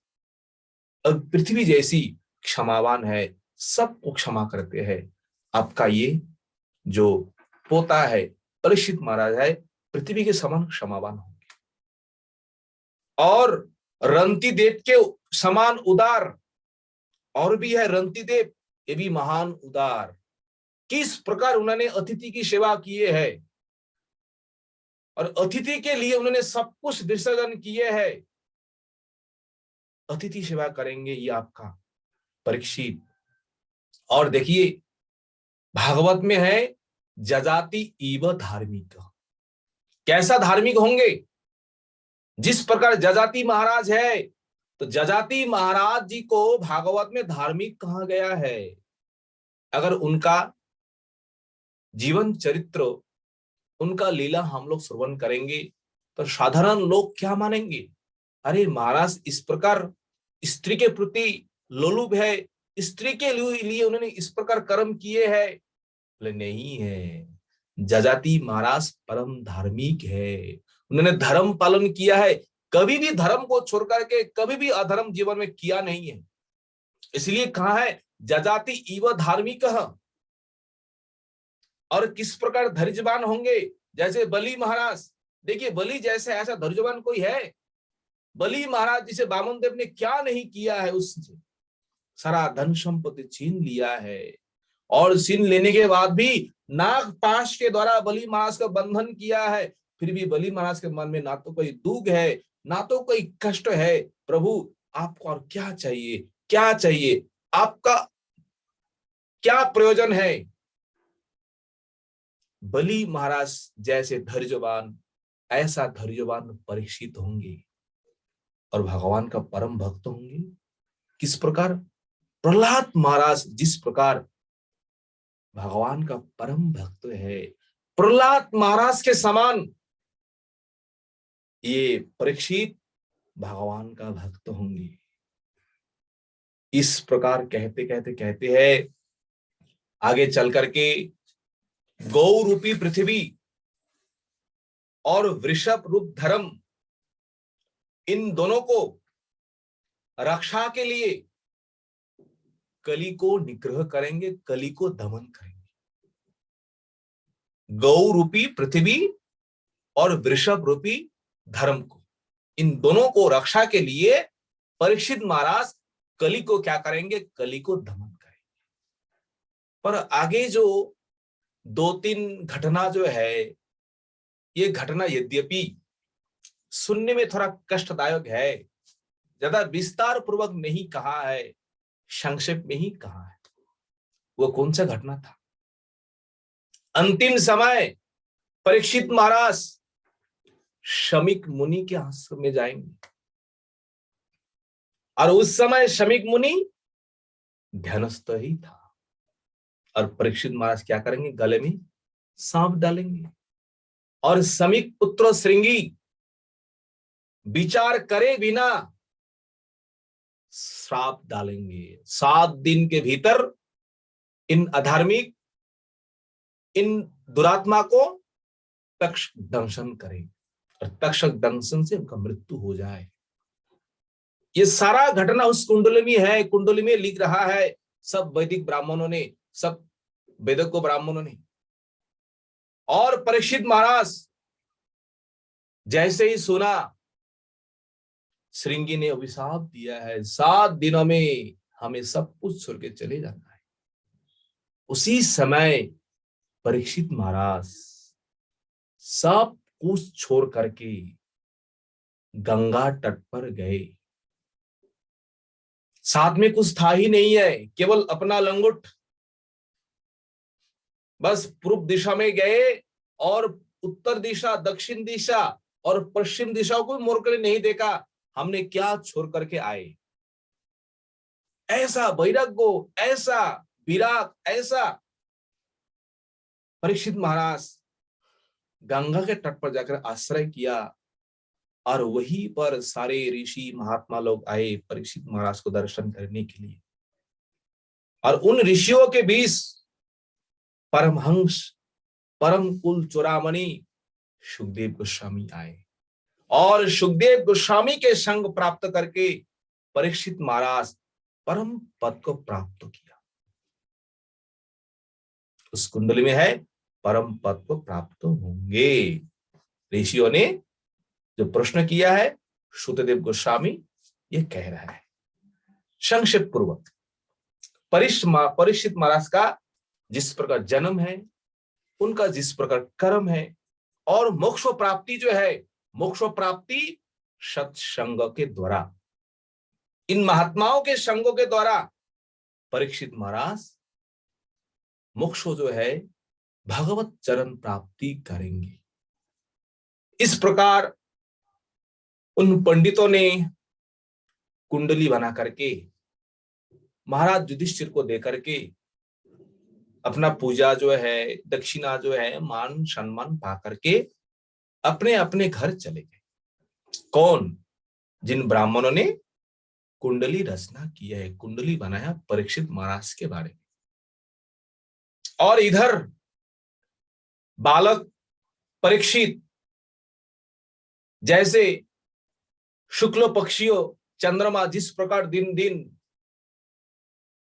Speaker 1: पृथ्वी जैसी क्षमावान है, सबको क्षमा करते हैं। आपका ये जो पोता है परीक्षित महाराज है, पृथ्वी के समान क्षमावान होंगे, और रंती देव के समान उदार और भी है। रंती देव ये भी महान उदार, किस प्रकार उन्होंने अतिथि की सेवा किए है, और अतिथि के लिए उन्होंने सब कुछ विसर्जन किए है। अतिथि सेवा करेंगे ये आपका परीक्षित। और देखिए भागवत में है जजाति इव धार्मिक, कैसा धार्मिक होंगे, जिस प्रकार जजाति महाराज है, तो जजाति महाराज जी को भागवत में धार्मिक कहा गया है। अगर उनका जीवन चरित्र, उनका लीला हम लोग श्रवण करेंगे तो साधारण लोग क्या मानेंगे, अरे महाराज इस प्रकार स्त्री के प्रति लोलुप है, स्त्री के लिए उन्होंने इस प्रकार कर्म किए हैं। बोले नहीं है, जजाति महाराज परम धार्मिक है, उन्होंने धर्म पालन किया है, कभी भी धर्म को छोड़ करके कभी भी अधर्म जीवन में किया नहीं है। इसलिए कहा है जजाति इव धार्मिक। और किस प्रकार धैर्यवान होंगे, जैसे बलि महाराज, देखिए बलि जैसे ऐसा धैर्यवान कोई है? बलि महाराज जिसे वामन देव ने क्या नहीं किया है, उससे सारा धन संपत्ति छीन लिया है, और छीन लेने के बाद भी नाग पाश के द्वारा बलि महाराज का बंधन किया है। फिर भी बलि महाराज के मन में ना तो कोई दुख है, ना तो कोई कष्ट है। प्रभु आपको और क्या चाहिए, क्या चाहिए, आपका क्या प्रयोजन है? बलि महाराज जैसे धैर्यवान, ऐसा धैर्यवान परीक्षित होंगे और भगवान का परम भक्त होंगे। किस प्रकार प्रहलाद महाराज जिस प्रकार भगवान का परम भक्त है, प्रहलाद महाराज के समान ये परीक्षित भगवान का भक्त होंगे। इस प्रकार कहते कहते कहते हैं आगे चल करके, गौ रूपी पृथ्वी और वृषभ रूप धर्म, इन दोनों को रक्षा के लिए कली को निग्रह करेंगे, कली को दमन करेंगे। गौ रूपी पृथ्वी और वृषभ रूपी धर्म को, इन दोनों को रक्षा के लिए परीक्षित महाराज कली को क्या करेंगे, कली को दमन करेंगे। पर आगे जो 2-3 घटना जो है, ये घटना यद्यपि सुनने में थोड़ा कष्टदायक है, ज्यादा विस्तार पूर्वक नहीं कहा है, संक्षेप में ही कहा है। वो कौन सा घटना था? अंतिम समय परीक्षित महाराज शमीक मुनि के आश्रम में जाएंगे, और उस समय शमीक मुनि ध्यानस्थ ही था, और परीक्षित महाराज क्या करेंगे, गले में सांप डालेंगे, और शमीक पुत्र श्रृंगी विचार करे बिना श्राप डालेंगे। 7 दिन के भीतर इन अधार्मिक, इन दुरात्मा को तक्षक दंशन करें, और तक्षक दंशन से उनका मृत्यु हो जाए। ये सारा घटना उस कुंडली में है, कुंडली में लिख रहा है सब वैदिक ब्राह्मणों ने, सब वेदों को ब्राह्मणों ने। और परीक्षित महाराज जैसे ही सुना, श्रृंगी ने अभिशाप दिया है 7 दिनों में हमें सब कुछ छोड़ के चले जाना है। उसी समय परीक्षित महाराज सब कुछ छोड़ करके गंगा तट पर गए। साथ में कुछ था ही नहीं है, केवल अपना लंगोट। बस पूर्व दिशा में गए, और उत्तर दिशा, दक्षिण दिशा और पश्चिम दिशा को मोड़ कर नहीं देखा, हमने क्या छोड़ करके आए। ऐसा वैराग्य, ऐसा विराग, ऐसा परीक्षित महाराज गंगा के तट पर जाकर आश्रय किया, और वहीं पर सारे ऋषि महात्मा लोग आए परीक्षित महाराज को दर्शन करने के लिए। और उन ऋषियों के बीच परमहंस, परम कुल चूड़ामणि सुखदेव गोस्वामी आए, और सुखदेव गोस्वामी के संग प्राप्त करके परीक्षित महाराज परम पद को प्राप्त किया। उस कुंडली में है परम पद को प्राप्त होंगे। ऋषियों ने जो प्रश्न किया है, श्रुतदेव गोस्वामी ये कह रहा है संक्षिप्त पूर्वक। परीक्षित महाराज का जिस प्रकार जन्म है, उनका जिस प्रकार कर्म है, और मोक्ष प्राप्ति जो है, मोक्ष प्राप्ति सत्संग के द्वारा, इन महात्माओं के संगों के द्वारा परीक्षित महाराज मोक्ष जो है भगवत चरण प्राप्ति करेंगे। इस प्रकार उन पंडितों ने कुंडली बना करके महाराज युधिष्ठिर को देकर के अपना पूजा जो है, दक्षिणा जो है, मान सम्मान पा करके अपने अपने घर चले गए। कौन? जिन ब्राह्मणों ने कुंडली रचना किया है, कुंडली बनाया परीक्षित महाराज के बारे में। और इधर बालक परीक्षित जैसे शुक्ल पक्षियों चंद्रमा जिस प्रकार दिन दिन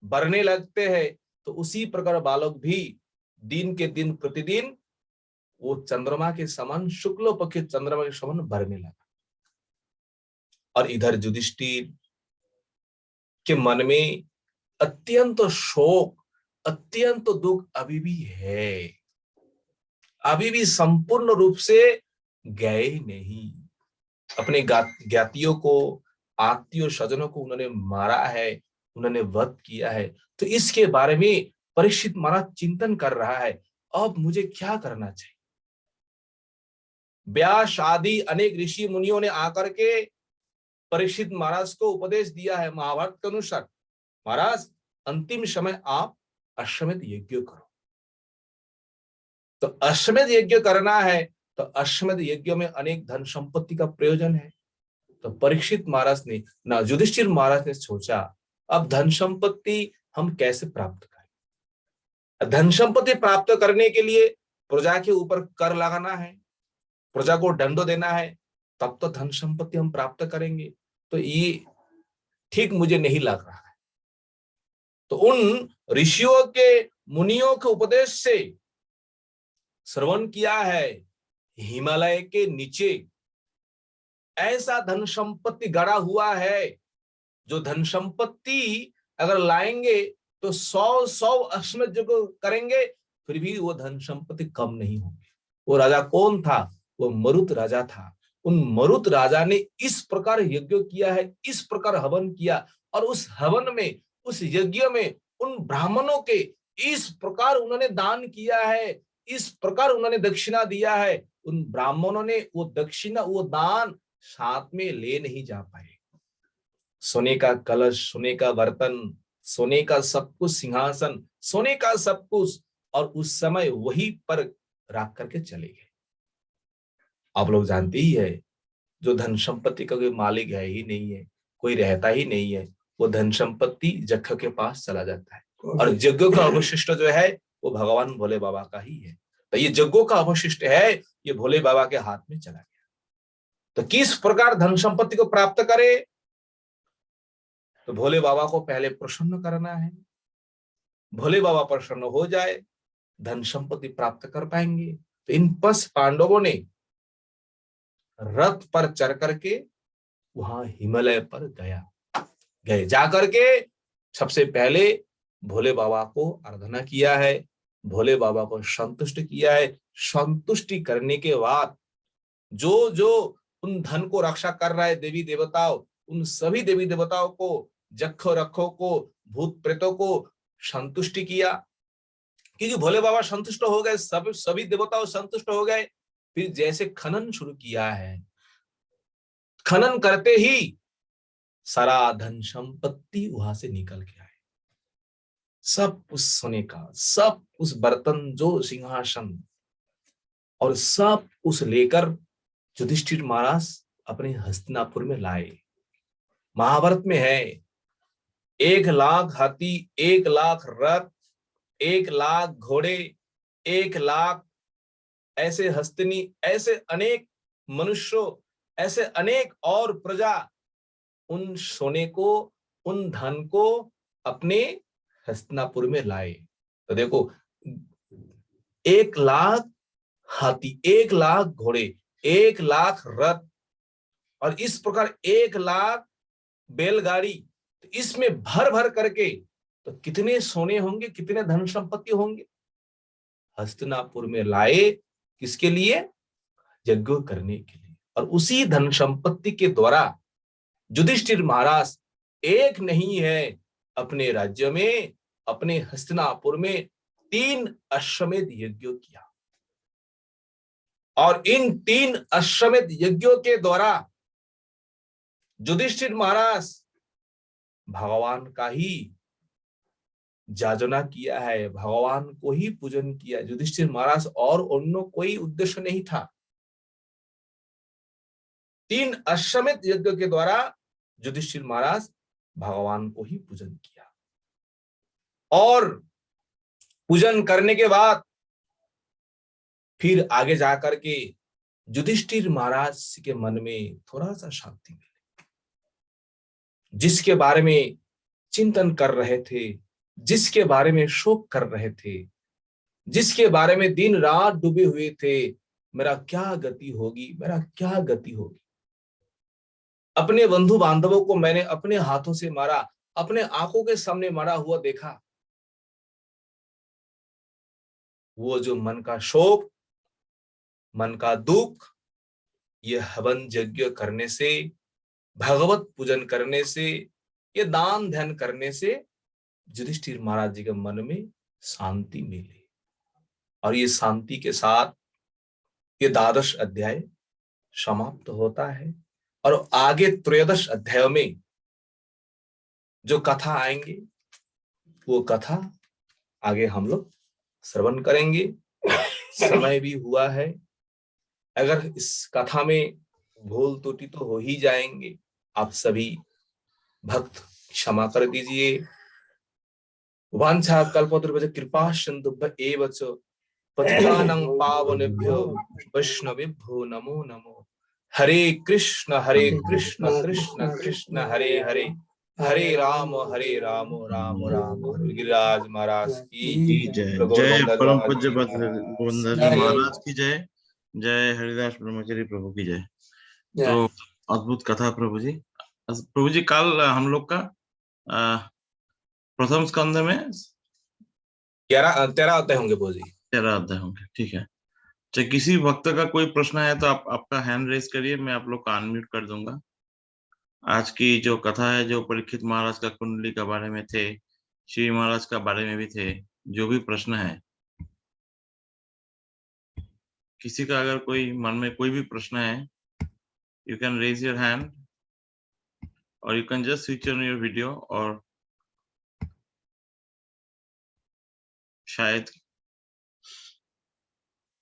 Speaker 1: बढ़ने लगते हैं, तो उसी प्रकार बालक भी दिन के दिन प्रतिदिन वो चंद्रमा के समान, शुक्ल पक्ष चंद्रमा के समान बढ़ने लगा। और इधर युधिष्ठिर के मन में अत्यंत शोक, अत्यंत दुख अभी भी है, अभी भी संपूर्ण रूप से गए नहीं। अपने ज्ञातियों को, आत्मीय स्वजनों को उन्होंने मारा है, उन्होंने वध किया है। तो इसके बारे में परीक्षित महाराज चिंतन कर रहा है, अब मुझे क्या करना चाहिए। व्यास आदि अनेक ऋषि मुनियों ने आकर के परीक्षित महाराज को उपदेश दिया है महाभारत के अनुसार, महाराज अंतिम समय आप अश्वमेध यज्ञ करो। तो अश्वमेध यज्ञ करना है, तो अश्वमेध यज्ञ में अनेक धन संपत्ति का प्रयोजन है। तो परीक्षित महाराज ने, ना युधिष्ठिर महाराज ने सोचा, अब धन संपत्ति हम कैसे प्राप्त करें। धन संपत्ति प्राप्त करने के लिए प्रजा के ऊपर कर लगाना है, प्रजा को दंड देना है, तब तो धन संपत्ति हम प्राप्त करेंगे। तो ये ठीक मुझे नहीं लग रहा है। तो उन ऋषियों के, मुनियों के उपदेश से श्रवण किया है, हिमालय के नीचे ऐसा धन संपत्ति गड़ा हुआ है, जो धन संपत्ति अगर लाएंगे तो 100 अश्वमेध यज्ञ करेंगे, फिर भी वो धन संपत्ति कम नहीं होगी। वो राजा कौन था? वो मरुत राजा था। उन मरुत राजा ने इस प्रकार यज्ञ किया है, इस प्रकार हवन किया, और उस हवन में, उस यज्ञ में उन ब्राह्मणों के इस प्रकार उन्होंने दान किया है, इस प्रकार उन्होंने दक्षिणा दिया है। उन ब्राह्मणों ने वो दक्षिणा, वो दान साथ में ले नहीं जा पाए। सोने का कलश, सोने का बर्तन, सोने का सब कुछ, सिंहासन, सोने का सब कुछ, और उस समय वहीं पर रख करके चले गए। आप लोग जानते ही है, जो धन संपत्ति का कोई मालिक है ही नहीं है, कोई रहता ही नहीं है, वो धन संपत्ति जख के पास चला जाता है। और यज्ञों का अवशिष्ट जो है वो भगवान भोले बाबा का ही है। तो ये यज्ञों का अवशिष्ट है, ये भोले बाबा के हाथ में चला गया। तो किस प्रकार धन संपत्ति को प्राप्त करे? तो भोले बाबा को पहले प्रसन्न करना है। भोले बाबा प्रसन्न हो जाए, धन संपत्ति प्राप्त कर पाएंगे। तो इन 5 पांडवों ने रथ पर चढ़ करके वहां हिमालय पर गए। जाकर के सबसे पहले भोले बाबा को आराधना किया है, भोले बाबा को संतुष्ट किया है। संतुष्टि करने के बाद जो जो उन धन को रक्षा कर रहा है देवी देवताओं, उन सभी देवी देवताओं को, जख रखों को, भूत प्रेतों को संतुष्टि किया। क्योंकि भोले बाबा संतुष्ट हो गए, सभी देवताओं संतुष्ट हो गए। फिर जैसे खनन शुरू किया है, खनन करते ही सारा धन संपत्ति वहां से निकल के आए। सब उस सोने का, सब उस बर्तन, जो सिंहासन, और सब उस लेकर युधिष्ठिर महाराज अपने हस्तिनापुर में लाए। महाभारत में है 1,00,000 हाथी, 1,00,000 रथ, 1,00,000 घोड़े, 1,00,000 ऐसे हस्तिनी, ऐसे अनेक मनुष्यों, ऐसे अनेक और प्रजा उन सोने को, उन धन को अपने हस्तिनापुर में लाए। तो देखो 1,00,000 हाथी, 1,00,000 घोड़े, 1,00,000 रथ और इस प्रकार 1,00,000 बैलगाड़ी, तो इसमें भर भर करके तो कितने सोने होंगे, कितने धन संपत्ति होंगे, हस्तिनापुर में लाए। किसके लिए? यज्ञ करने के लिए। और उसी धन संपत्ति के द्वारा युधिष्ठिर महाराज एक नहीं है, अपने राज्य में, अपने हस्तिनापुर में 3 अश्वमेध यज्ञ किया। और इन 3 अश्वमेध यज्ञों के द्वारा युधिष्ठिर महाराज भगवान का ही जाजना किया है, भगवान को ही पूजन किया। युधिष्ठिर महाराज और अन्य कोई उद्देश्य नहीं था। 3 अश्वमेध यज्ञ के द्वारा युधिष्ठिर महाराज भगवान को ही पूजन किया। और पूजन करने के बाद फिर आगे जाकर के युधिष्ठिर महाराज के मन में थोड़ा सा शांति मिली। जिसके बारे में चिंतन कर रहे थे, जिसके बारे में शोक कर रहे थे, जिसके बारे में दिन रात डूबे हुए थे, मेरा क्या गति होगी, मेरा क्या गति होगी। अपने बंधु बांधवों को मैंने अपने हाथों से मारा, अपने आंखों के सामने मारा हुआ देखा। वो जो मन का शोक, मन का दुख, ये हवन यज्ञ करने से, भगवत पूजन करने से, ये दान ध्यान करने से युधिष्ठिर महाराज जी के मन में शांति मिली। और ये शांति के साथ ये 12वां अध्याय समाप्त होता है। और आगे 13 अध्याय में जो कथा आएंगे, वो कथा आगे हम लोग श्रवण करेंगे। समय भी हुआ है, अगर इस कथा में भूल त्रुटि तो हो ही जाएंगे, आप सभी भक्त क्षमा कर दीजिए। वांछा कल्पतरुभ्यश्च कृपा सिन्धुभ्य एव च पतितानां पावनेभ्यो वैष्णवेभ्यो नमो नमो। हरे कृष्ण कृष्ण कृष्ण हरे हरे, हरे राम राम राम हरे। गिरिराज महाराज की
Speaker 2: जय। जय परम पूज्य गोविंददास जी महाराज की जय। जय हरिदास ब्रह्मचारी प्रभु की जय। तो अद्भुत कथा प्रभु जी। प्रभु जी कल हम लोग का प्रथम स्कंध में
Speaker 1: 13 अध्याय होंगे प्रभु जी।
Speaker 2: 13 अध्याय होंगे, ठीक है। चाहे किसी भक्त का कोई प्रश्न है तो आप आपका हैंड रेज करिए, मैं आप लोग का अनम्यूट कर दूंगा। आज की जो कथा है, जो परीक्षित महाराज का कुंडली के बारे में थे, श्री महाराज का बारे में भी थे, जो भी प्रश्न है, किसी का अगर कोई मन में कोई भी प्रश्न है, you can raise your hand और you can just switch on your video. और शायद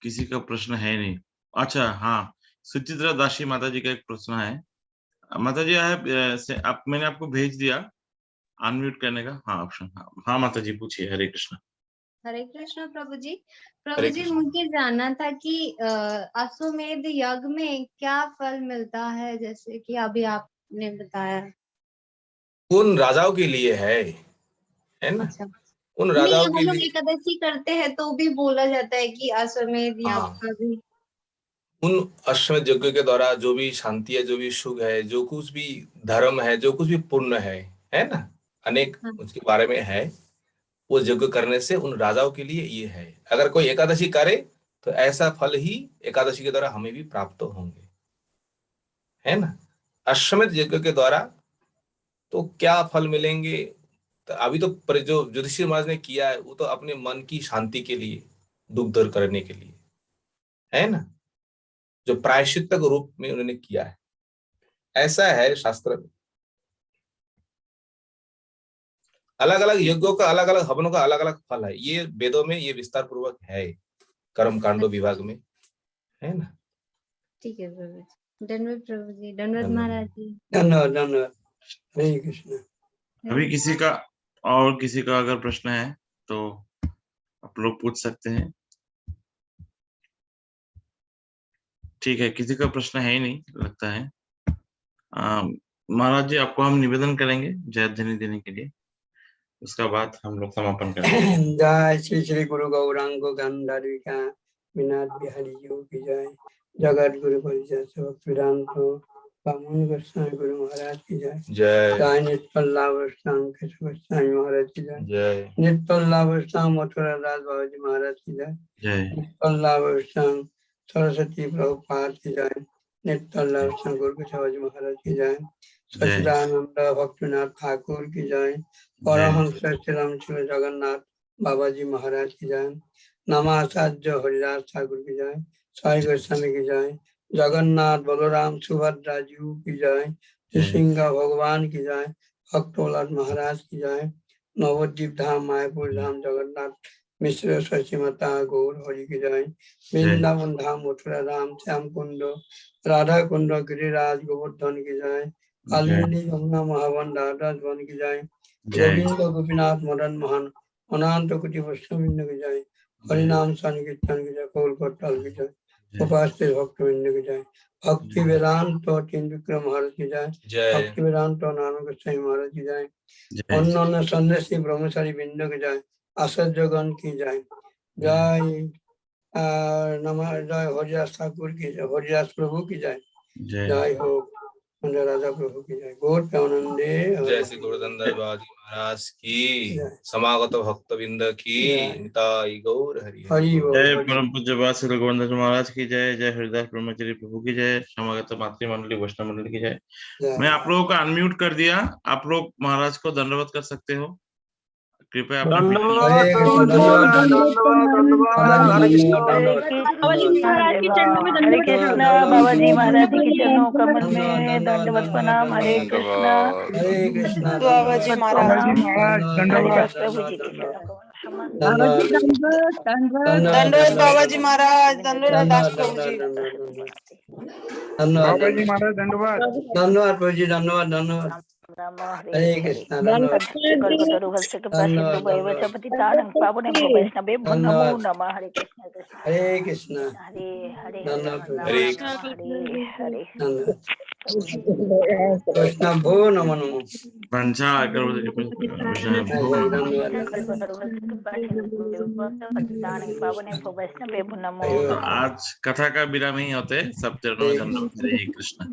Speaker 2: किसी का प्रश्न है नहीं। अच्छा हाँ, सुचित्रा दासी माता जी का एक प्रश्न है। माता जी आप मैंने आपको भेज दिया अनम्यूट करने का हाँ ऑप्शन। हाँ माता जी पूछिए। हरे कृष्ण।
Speaker 3: हरे कृष्ण प्रभु जी। प्रभु जी मुझे जानना था कि अश्वमेध यज्ञ में क्या फल मिलता है, जैसे कि अभी आपने बताया।
Speaker 1: उन राजाओं के लिए है ना।
Speaker 3: अच्छा।
Speaker 1: उन
Speaker 3: नहीं,
Speaker 1: राजाओं
Speaker 3: हम
Speaker 1: के
Speaker 3: लोग
Speaker 1: लिए
Speaker 3: एकादशी करते हैं तो भी बोला जाता है कि अश्वमेध यज्ञ का भी।
Speaker 1: उन अश्वमेध यज्ञ के द्वारा जो भी शांति है, जो भी सुख है, जो कुछ भी धर्म है, जो कुछ भी पुण्य है ना, अनेक उसके बारे में है। वो यज्ञ करने से उन राजाओं के लिए ये है। अगर कोई एकादशी करे तो ऐसा फल ही एकादशी के द्वारा हमें भी प्राप्त होंगे, है ना। अश्वमेध यज्ञ के द्वारा तो क्या फल मिलेंगे, तो अभी तो जो युधिष्ठिर महाराज ने किया है वो तो अपने मन की शांति के लिए, दुख दूर करने के लिए, है ना, जो प्रायश्चित के रूप में उन्होंने किया है। ऐसा है शास्त्र में। अलग अलग यज्ञों का, अलग अलग हवनों का अलग अलग फल है। ये वेदों में ये विस्तार पूर्वक है, कर्म कांडो विभाग में, है ना।
Speaker 3: ठीक है प्रभु जी। धन्यवाद प्रभु जी। धन्यवाद महाराज जी।
Speaker 4: धन्यवाद। हरे कृष्ण।
Speaker 2: अभी किसी का और किसी का अगर प्रश्न है तो आप लोग पूछ सकते हैं। ठीक है, किसी का प्रश्न है ही नहीं लगता है। महाराज जी आपको हम निवेदन करेंगे जय ध्वनि देने के लिए, उसका बाद हम लोग समापन करेंगे।
Speaker 4: जय श्री श्री गुरु गौरांग गंधारिका विनाथ बिहारी जी की जय। जगत गुरु परिचय भक्ति वेदांत बामन गोस्वामी गुरु महाराज की जय।
Speaker 1: जय
Speaker 4: जय निष्पल्लावस्थान केशव गोस्वामी महाराज की जय।
Speaker 1: जय
Speaker 4: निष्पल्लावस्थान मथुरा दास बाबा जी महाराज की जय।
Speaker 2: जय
Speaker 4: निष्पल्लावस्थान सरस्वती प्रभुपाद की जय। निष्पल्लावस्थान गुरु केशव जी महाराज की जय। सच्चिदानंद भक्तिनाथ ठाकुर की जय। परमहंस श्रीराम शिव जगन्नाथ बाबा जी महाराज की जय। नमाचार्य हरिदास ठाकुर की जय। साई गोस्वामी की जय। जगन्नाथ बलराम सुभद्रा जी की जय। सिंह भगवान की जय। भक्तोलाद महाराज की जय। नवद्वीप धाम मायापुर धाम जगन्नाथ मिश्र शशि माता गौर हरि की जय। वृंदावन धाम मथुरा धाम श्याम कुंड राधा कुंड गिरिराज गोवर्धन की जय। कालिंदी यमुना महावन दादास वन की जय। गोविंद गोपीनाथ मदन मोहन अनंत कुटी वैष्णविंद की जय। हरिनाम संकीर्तन की जय। कोलकाता की जय। उपास्य भक्त विंद की जय। भक्ति वेदांत तीन विक्रम महाराज की जय।
Speaker 1: जय
Speaker 4: भक्ति वेदांत नानक गोस्वामी महाराज की जय। अन्य संदेशी ब्रह्मचारी बिंद की जय। आचार्यगण की जय। जय नमः जय हरिदास ठाकुर की जय। हरिदास प्रभु की जय। जय हो राजा प्रभु की जय। गौर प्रेमानंदे
Speaker 1: जय श्री गुरुदंडा बाबा जी महाराज की
Speaker 4: जय।
Speaker 1: समागत भक्तविंद की
Speaker 4: जय।
Speaker 1: निताई गौर हरि
Speaker 4: हरि
Speaker 1: हरि।
Speaker 4: बोल।
Speaker 2: जय परम पूज्य बात श्री गोविंद महाराज की जय। जय हरिदास ब्रह्मचारी प्रभु की जय। समागत मातृमंडली वैष्णव मंडली की जय।
Speaker 4: जय।
Speaker 2: मैं आप लोगों को अनम्यूट कर दिया। आप लोग महाराज को दंडवत कर सकते हो। कृपया अपने
Speaker 4: हरे कृष्ण। धन्यवाद
Speaker 5: बाबा जी महाराज के चरणों में
Speaker 6: हरे
Speaker 5: दंडवत
Speaker 6: कृष्णा बाबा जी महाराज जी के चरणों कमल में दंडवत प्रणाम। हरे कृष्णा
Speaker 4: हरे कृष्ण।
Speaker 6: बाबा जी महाराज
Speaker 5: हरिदास प्रभु जी के चरणों कमल
Speaker 3: बाबा जी
Speaker 4: धन्यवाद।
Speaker 6: दंडवत बाबा जी महाराज। दंडवत दास प्रभु जी।
Speaker 4: धन्यवाद
Speaker 7: बाबा जी महाराज धन्यवाद।
Speaker 4: धन्यवाद प्रभु जी। धन्यवाद धन्यवाद। हरे कृष्ण। धन्यवाद
Speaker 5: सिंधु
Speaker 4: धन्यवाद
Speaker 5: पतितानं पावनं वैष्णवे नमो
Speaker 4: धन्यवाद।
Speaker 5: नमः। हरे कृष्ण कृष्ण
Speaker 4: हरे कृष्ण।
Speaker 5: हरे हरे
Speaker 4: धन्यवाद
Speaker 5: हरे
Speaker 4: प्रभु।
Speaker 1: हरे
Speaker 5: हरे हरे
Speaker 4: धन्यवाद। कृष्ण भो नमो नमो।
Speaker 2: वंशा
Speaker 5: वैष्णवे नमो
Speaker 4: हरे
Speaker 5: नमः।
Speaker 2: आज कथा का विराम ही होते। सब चरणों में दंडवत। हरे कृष्ण।